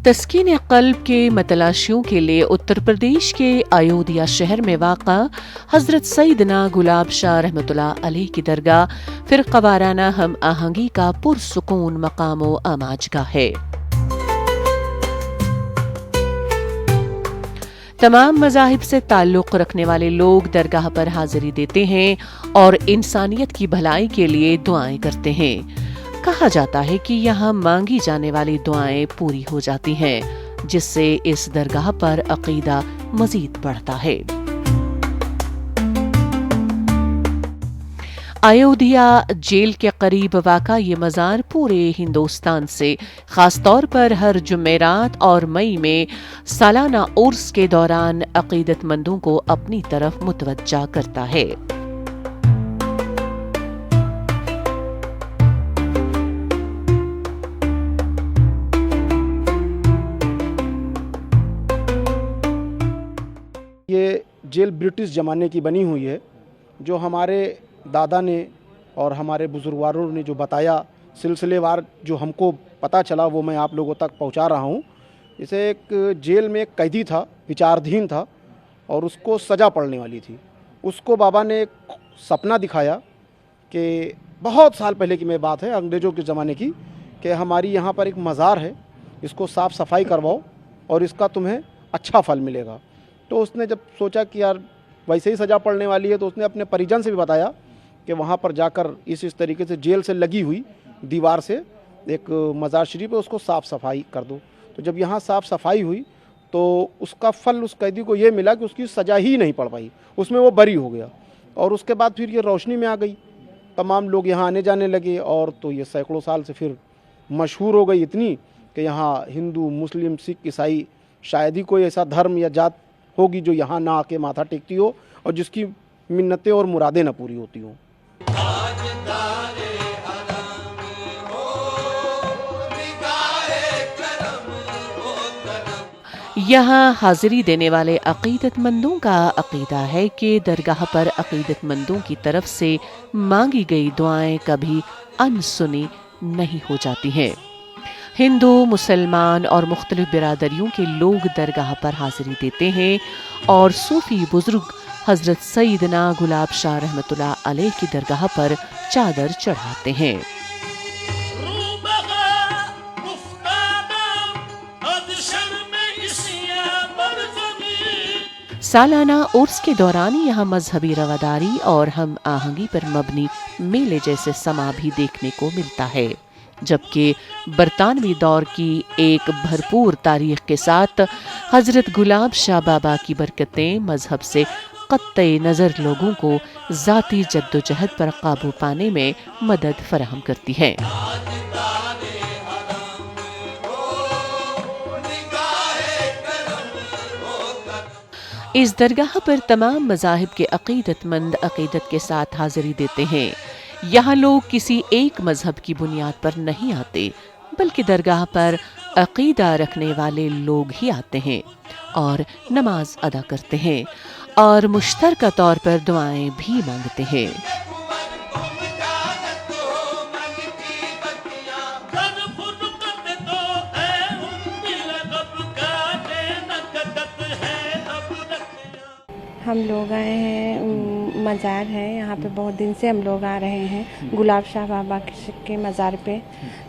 तस्कीन क़ल्ब के मतलाशियों के लिए उत्तर प्रदेश के अयोध्या शहर में वाक़ा हज़रत सैयदना गुलाब शाह रहमतुल्लाह अलैह की दरगाह फ़िरक़ावाराना हम आहंगी का पुरसुकून मकाम व आमाजगाह है। तमाम मज़ाहिब से ताल्लुक़ रखने वाले लोग दरगाह पर हाज़िरी देते हैं और इंसानियत की भलाई के लिए दुआएं करते हैं। कहा जाता है कि यहाँ मांगी जाने वाली दुआएं पूरी हो जाती हैं, जिससे इस दरगाह पर अक़ीदा मज़ीद बढ़ता है। अयोध्या जेल के करीब वाक़ा ये मज़ार पूरे हिंदुस्तान से ख़ास तौर पर हर जुमेरात और मई में सालाना उर्स के दौरान अक़ीदतमंदों को अपनी तरफ मुतवज्जा करता है। ये जेल ब्रिटिश ज़माने की बनी हुई है। जो हमारे दादा ने और हमारे बुजुर्गवारों ने जो बताया, सिलसिलेवार जो हमको पता चला, वो मैं आप लोगों तक पहुंचा रहा हूं। इसे एक जेल में एक कैदी था, विचाराधीन था और उसको सज़ा पड़ने वाली थी। उसको बाबा ने एक सपना दिखाया कि बहुत साल पहले की मैं बात है, अंग्रेज़ों के ज़माने की, कि हमारी यहाँ पर एक मज़ार है, इसको साफ़ सफाई करवाओ और इसका तुम्हें अच्छा फल मिलेगा। तो उसने जब सोचा कि यार वैसे ही सज़ा पड़ने वाली है, तो उसने अपने परिजन से भी बताया कि वहाँ पर जाकर इस तरीके से जेल से लगी हुई दीवार से एक मज़ार शरीफ है, उसको साफ़ सफाई कर दो। तो जब यहाँ साफ़ सफाई हुई तो उसका फल उस कैदी को ये मिला कि उसकी सज़ा ही नहीं पड़ पाई, उसमें वो बरी हो गया। और उसके बाद फिर ये रोशनी में आ गई, तमाम लोग यहाँ आने जाने लगे और तो ये सैकड़ों साल से फिर मशहूर हो गई इतनी कि यहाँ हिंदू, मुस्लिम, सिख, ईसाई, शायद ही कोई ऐसा धर्म या जात होगी जो यहाँ ना आके माथा टेकती हो और जिसकी मिन्नतें और मुरादें ना पूरी होती हों। यहाँ हाजिरी देने वाले अक़ीदतमंदों का अक़ीदा है कि दरगाह पर अक़ीदतमंदों की तरफ से मांगी गई दुआएं कभी अनसुनी नहीं हो जाती हैं। हिंदू, मुसलमान और मुख्तलिफ बिरादरियों के लोग दरगाह पर हाजिरी देते हैं और सूफी बुजुर्ग हज़रत सैयदना गुलाब शाह रहमतुल्लाह अलैह की दरगाह पर चादर चढ़ाते हैं। सालाना उर्स के दौरान यहाँ मजहबी रवादारी और हम आहंगी पर मबनी मेले जैसे समा भी देखने को मिलता है, जबकि बरतानवी दौर की एक भरपूर तारीख के साथ हज़रत गुलाब शाह बाबा की बरकतें मजहब से क़त्ते नज़र लोगों को ज़ाती जद्दोजहद पर काबू पाने में मदद फराहम करती है। इस दरगाह पर तमाम मज़ाहिब के अक़ीदतमंद अक़ीदत के साथ हाज़िरी देते हैं। यहाँ लोग किसी एक मज़हब की बुनियाद पर नहीं आते, बल्कि दरगाह पर अक़ीदा रखने वाले लोग ही आते हैं और नमाज अदा करते हैं और मुश्तरका तौर पर दुआएं भी मांगते हैं। हम लोग आए हैं, मज़ार है यहाँ पे, बहुत दिन से हम लोग आ रहे हैं गुलाब शाह बाबा के मज़ार पे।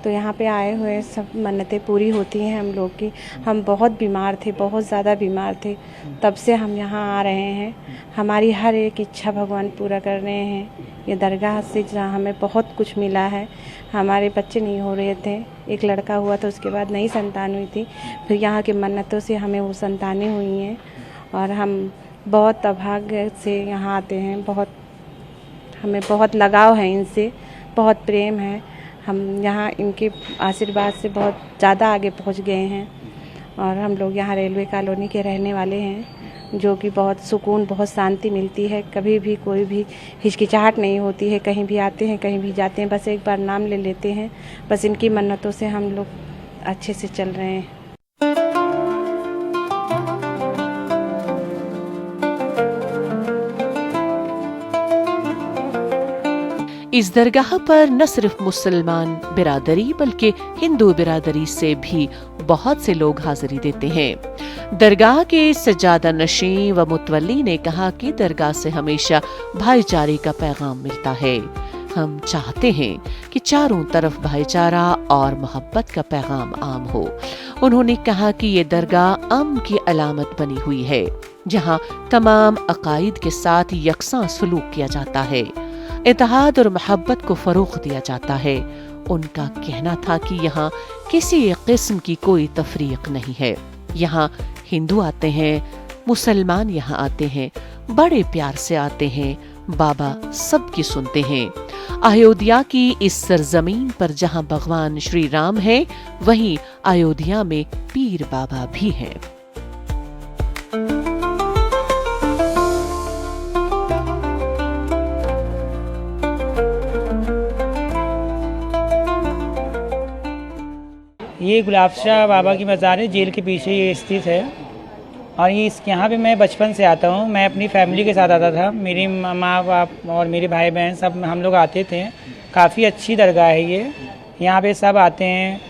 तो यहाँ पे आए हुए सब मन्नतें पूरी होती हैं हम लोग की। हम बहुत बीमार थे, बहुत ज़्यादा बीमार थे, तब से हम यहाँ आ रहे हैं। हमारी हर एक इच्छा भगवान पूरा कर रहे हैं। ये दरगाह से जहाँ हमें बहुत कुछ मिला है। हमारे बच्चे नहीं हो रहे थे, एक लड़का हुआ था, उसके बाद नई संतान हुई थी, फिर यहाँ की मन्नतों से हमें वो संतानें हुई हैं और हम बहुत अभाग्य से यहाँ आते हैं। हमें बहुत लगाव है इनसे, बहुत प्रेम है। हम यहाँ इनके आशीर्वाद से बहुत ज़्यादा आगे पहुँच गए हैं और हम लोग यहाँ रेलवे कॉलोनी के रहने वाले हैं, जो कि बहुत सुकून, बहुत शांति मिलती है। कभी भी कोई भी हिचकिचाहट नहीं होती है। कहीं भी आते हैं, कहीं भी जाते हैं, बस एक बार नाम ले लेते हैं। बस इनकी मन्नतों से हम लोग अच्छे से चल रहे हैं। इस दरगाह पर न सिर्फ मुसलमान बिरादरी बल्कि हिंदू बिरादरी से भी बहुत से लोग हाजिरी देते हैं। दरगाह के सज्जादा नशीं व मुतवल्ली ने कहा कि दरगाह से हमेशा भाईचारे का पैगाम मिलता है। हम चाहते हैं कि चारों तरफ भाईचारा और मोहब्बत का पैगाम आम हो। उन्होंने कहा कि ये दरगाह अमन की अलामत बनी हुई है, जहां तमाम अकायद के साथ यकसां सलूक किया जाता है, इत्तेहाद और मोहब्बत को फरोग दिया जाता है। उनका कहना था कि यहाँ किसी किस्म की कोई तफरीक नहीं है। यहाँ हिंदू आते हैं, मुसलमान यहाँ आते हैं, बड़े प्यार से आते हैं, बाबा सबकी सुनते हैं। अयोध्या की इस सरजमीन पर जहाँ भगवान श्री राम है, वहीं अयोध्या में पीर बाबा भी हैं। ये गुलाब शाह बाबा की मज़ार है, जेल के पीछे ये स्थित है। और ये यहाँ पे मैं बचपन से आता हूँ। मैं अपनी फैमिली के साथ आता था, मेरी माँ बाप और मेरे भाई बहन सब हम लोग आते थे। काफ़ी अच्छी दरगाह है ये। यहाँ पे सब आते हैं,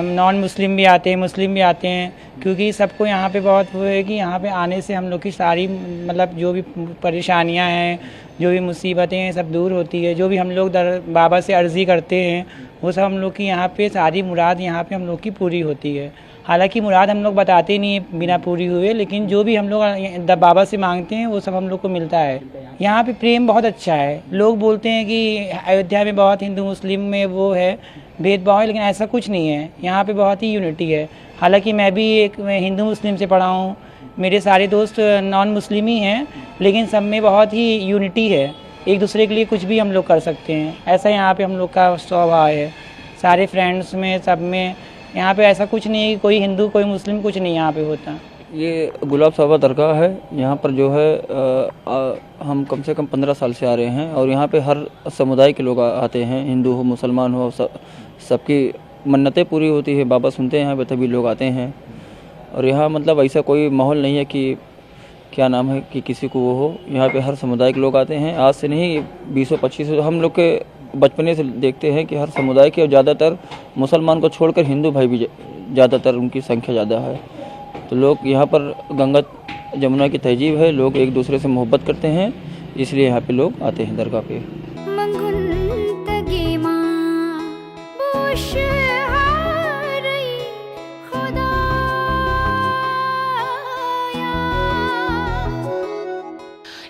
नॉन मुस्लिम भी आते हैं, मुस्लिम भी आते हैं, क्योंकि सबको यहाँ पे बहुत वो है कि यहाँ पे आने से हम लोग की सारी मतलब जो भी परेशानियाँ हैं, जो भी मुसीबतें हैं, सब दूर होती है। जो भी हम लोग बाबा से अर्ज़ी करते हैं वो सब हम लोग की यहाँ पे सारी मुराद यहाँ पे हम लोग की पूरी होती है। हालांकि मुराद हम लोग बताते नहीं बिना पूरी हुए, लेकिन जो भी हम लोग बाबा से मांगते हैं वो सब हम लोग को मिलता है। यहाँ पे प्रेम बहुत अच्छा है। लोग बोलते हैं कि अयोध्या में बहुत हिंदू मुस्लिम में वो है भेदभाव है, लेकिन ऐसा कुछ नहीं है। यहाँ पे बहुत ही यूनिटी है। हालांकि मैं भी एक हिंदू मुस्लिम से पढ़ा हूँ, मेरे सारे दोस्त नॉन मुस्लिम ही हैं, लेकिन सब में बहुत ही यूनिटी है। एक दूसरे के लिए कुछ भी हम लोग कर सकते हैं, ऐसा यहाँ पे हम लोग का स्वभाव है। सारे फ्रेंड्स में सब में यहाँ पे ऐसा कुछ नहीं है कि कोई हिंदू कोई मुस्लिम कुछ नहीं यहाँ पे होता। ये गुलाब साहब दरगाह है। यहाँ पर जो है हम कम से कम 15 साल से आ रहे हैं और यहाँ पे हर समुदाय के लोग आते हैं, हिंदू हो मुसलमान हो, सबकी मन्नतें पूरी होती है। बाबा सुनते हैं यहाँ पे, तभी लोग आते हैं। और यहाँ मतलब ऐसा कोई माहौल नहीं है कि क्या नाम है कि किसी को वो हो। यहाँ पे हर समुदाय के लोग आते हैं। आज से नहीं 20-25 हम लोग के बचपने से देखते हैं कि हर समुदाय के, और ज़्यादातर मुसलमान को छोड़कर हिंदू भाई भी ज़्यादातर उनकी संख्या ज़्यादा है। तो लोग यहाँ पर गंगा जमुना की तहजीब है, लोग एक दूसरे से मोहब्बत करते हैं, इसलिए यहाँ पे लोग आते हैं दरगाह पे।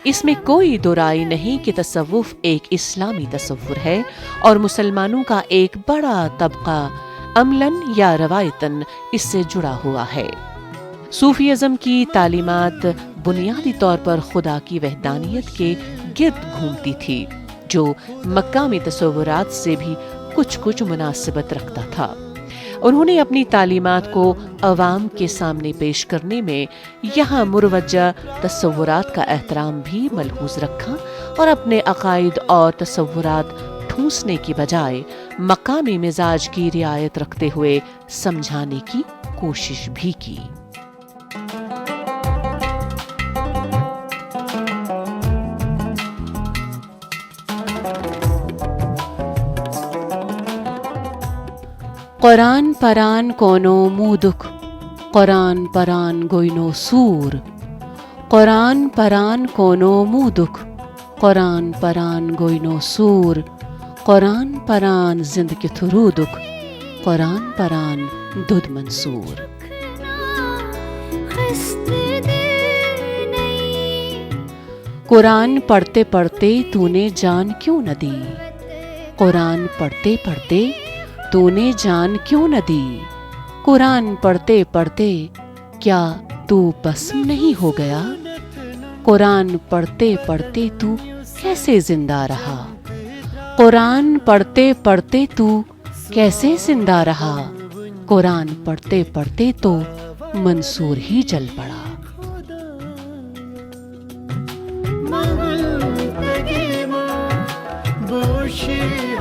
इसमें कोई दो राय नहीं कि तसव्वुफ एक इस्लामी तसव्वुर है और मुसलमानों का एक बड़ा तबका अमलन या रवायतन इससे जुड़ा हुआ है। सूफीज़म की तालीमात बुनियादी तौर पर खुदा की वहदानियत के गिर्द घूमती थी, जो मक्का में तसव्वुरात से भी कुछ मुनासिबत रखता था। उन्होंने अपनी तालीमात को अवाम के सामने पेश करने में यहाँ मुरवज्जा तसव्वुरात का एहतराम भी मलहूज रखा और अपने अकायद और तसव्वुरात ठूंसने की बजाय मकामी मिजाज की रियायत रखते हुए समझाने की कोशिश भी की। कुरान परान कोनो मुदुक, कुरान परान गोइनो सूर, कुरान परान कोनो मुदुक, कुरान परान गोइनो सूर, कुरान परान जिंद के थुरूदुक, कुरान परान दुद मंसूर। कुरान पढ़ते पढ़ते तूने जान क्यों न दी, कुरान पढ़ते पढ़ते तूने जान क्यों न दी, कुरान पढ़ते पढ़ते क्या तू भस्म नहीं हो गया, कुरान पढ़ते पढ़ते तू कैसे जिंदा रहा, कुरान पढ़ते पढ़ते तू कैसे जिंदा रहा, कुरान पढ़ते पढ़ते तो मंसूर ही जल पड़ा। बोशे